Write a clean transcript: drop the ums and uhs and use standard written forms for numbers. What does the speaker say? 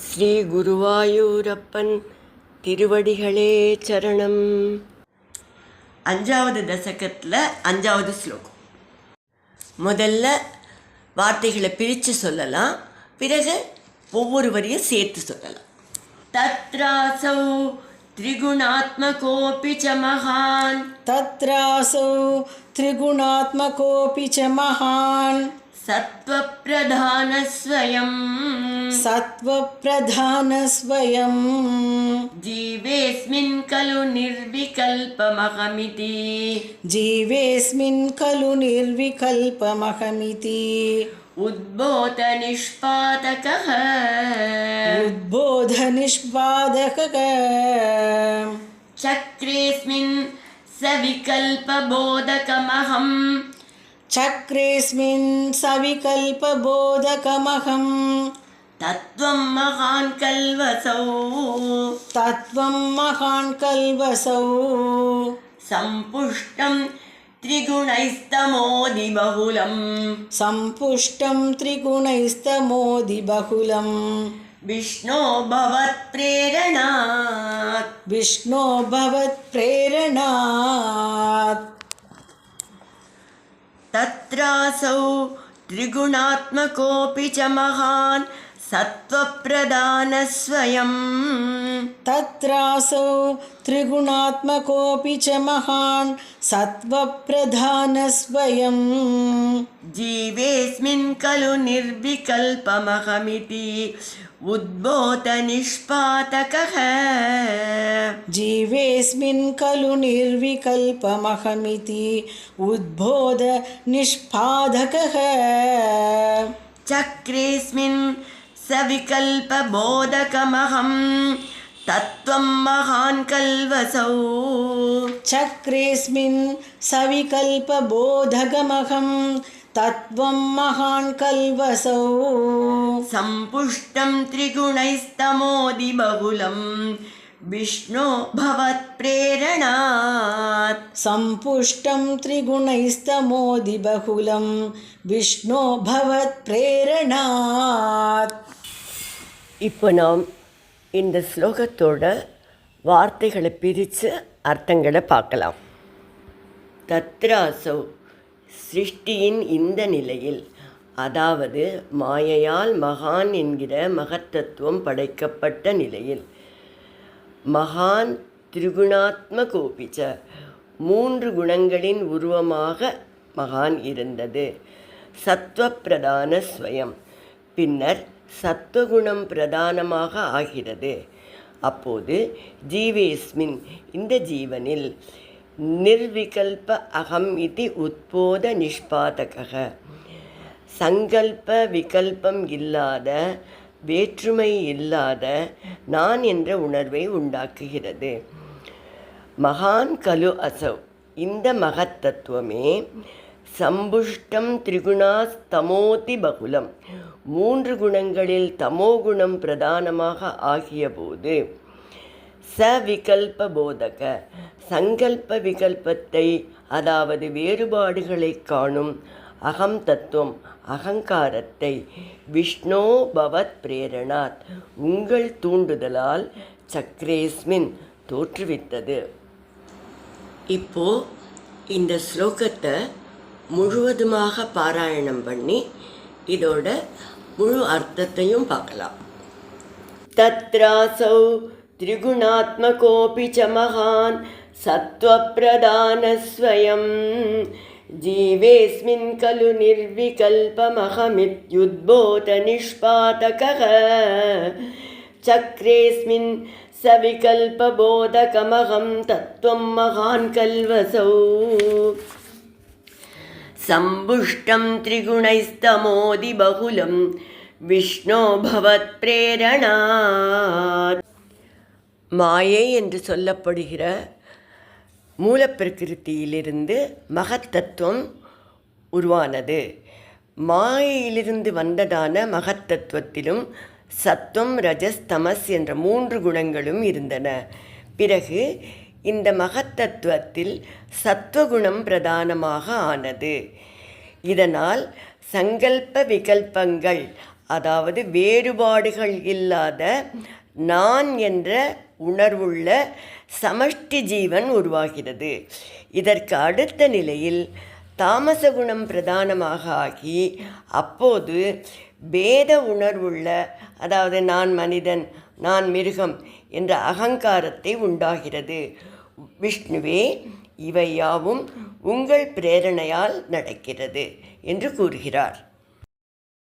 ஸ்ரீ குருவாயூரப்பன் திருவடிகளே சரணம். 5வது தசகத்தில் 5வது ஸ்லோகம். முதல்ல வார்த்தைகளை பிரித்து சொல்லலாம், பிறகு ஒவ்வொரு வரியும் சேர்த்து சொல்லலாம். தத்ராசௌ திரிகுணாத்மகோபி ச மகான். தத்ராசௌ திரிகுணாத்மகோபி ச மகான். சத்வப்ரதானஸ்வயம். சத்வப்ரதானஸ்வயம். ஜீவேஸ்மின் கலு நிர்விகல்பமஹமிதி. ஜீவேஸ்மின் கலு நிர்விகல்பமஹமிதி. உத்போத நிஷ்பாதகः. உத்போத நிஷ்பாதகः. சக்ரேஸ்மின் சவிகல்பபோதகமஹம். சக்ரேஸ்மின் சவிகல்பபோதகமஹம். தத்வம் மகான் கல்வசௌ. தத்வம் மகான் கல்வசௌ. சம்புஷ்டம் திரிகுணைஸ்தமோதி பகுலம். சம்புஷ்டம் திரிகுணைஸ்தமோதி பகுலம். விஷ்ணோ பவத் பிரேரணாத். விஷ்ணோ பவத் பிரேரணாத். தத்ராசௌ திரிகுணாத்மகோபி ச மகான் சத்வப்ரதானஸ்வயம். தத்ராசௌ திரிகுணாத்மகோபி ச மகான் சத்வப்ரதானஸ்வயம். ஜீவேஸ்மின் கலு நிர்விகல்பமஹமிதி உத்போத நிஷ்பாதகः. ஜீவேஸ்மின் கலு நிர்விகல்பமஹமிதி உத்போத நிஷ்பாதகः. சக்ரேஸ்மின் சவிகல்பபோதகமஹம். தத்வம் மகான் கல்வசௌ. சக்ரேஸ்மின் சவிகல்பபோதகமஹம். தத்வம் மகான் கல்வசௌ. சம்புஷ்டம் திரிகுணைஸ்தமோதி பகுலம். விஷ்ணோ பவத் பிரேரணாத். சம்புஷ்டம் திரிகுணைஸ்தமோதி பகுலம். விஷ்ணோ பவத் பிரேரணாத். இப்போ நாம் இந்த ஸ்லோகத்தோட வார்த்தைகளை பிரித்து அர்த்தங்களை பார்க்கலாம். தத்ராசௌ சிருஷ்டியின் இந்த நிலையில், அதாவது மாயையால் மகான் என்கிற மகத்தத்துவம் படைக்கப்பட்ட நிலையில், மகான் திரிகுணாத்மகோபிச்ச 3 குணங்களின் உருவமாக மகான் இருந்தது. சத்வப்பிரதான ஸ்வயம், பின்னர் சத்வகுணம் பிரதானமாக ஆகிறது. அப்போது ஜீவேஸ்மின் இந்த ஜீவனில் நிர்விகல்ப அகம் இது உத்போத நிஷ்பாதக, சங்கல்ப விகல்பம் இல்லாத, வேற்றுமை இல்லாத நான் என்ற உணர்வை உண்டாக்குகிறது. மகான் கலு அசவ், இந்த மகத்தத்துவமே சம்புஷ்டம் திரிகுணாஸ்தமோதி பகுலம், 3 குணங்களில் தமோகுணம் பிரதானமாக ஆகியபோது, சவிகல்ப போதக, சங்கல்ப விகல்பத்தை அதாவது வேறுபாடுகளை காணும் அகம் தத்துவம் அகங்காரத்தை விஷ்ணோ பவத் பிரேரணாத் உங்கள் தூண்டுதலால் சக்ரேஸ்மின் தோற்றுவித்தது. இப்போ இந்த ஸ்லோகத்தை முழுவதுமாக பாராயணம் பண்ணி இதோட முழு அர்த்தத்தையும் பார்க்கலாம். தத்ராசௌ திரிகுணாத்மகோபி ச மகான் சத்வப்ரதானஸ்வயம். ஜீவேஸ்மின் கலு நிர்விகல்பமஹமித்யுத்போத நிஷ்பாதகः. சக்ரேஸ்மின் சவிகல்பபோதகமஹம். தத்வம் மகான் கல்வசௌ. சம்புஷ்டம் திரிகுணைஸ்தமோதி பகுலம். விஷ்ணோ பவத் பிரேரணாத். மாயை என்று சொல்லப்படுகிற மூலப்பிரகிருத்தியிலிருந்து மகத்தத்துவம் உருவானது. மாயையிலிருந்து வந்ததான மகத்தத்துவத்திலும் சத்துவம் ரஜஸ் தமஸ் என்ற 3 குணங்களும் இருந்தன. பிறகு இந்த மகத்தத்துவத்தில் சத்துவகுணம் பிரதானமாக ஆனது. இதனால் சங்கல்ப விகல்பங்கள் அதாவது வேறுபாடுகள் இல்லாத நான் என்ற உணர்வுள்ள சமஷ்டி ஜீவன் உருவாகிறது. இதற்கு அடுத்த நிலையில் தாமச குணம் பிரதானமாக ஆகி அப்போது பேத உணர்வுள்ள, அதாவது நான் மனிதன், நான் மிருகம் என்ற அகங்காரத்தை உண்டாகிறது. விஷ்ணுவே, இவை யாவும் உங்கள் பிரேரணையால் நடக்கிறது என்று கூறுகிறார்.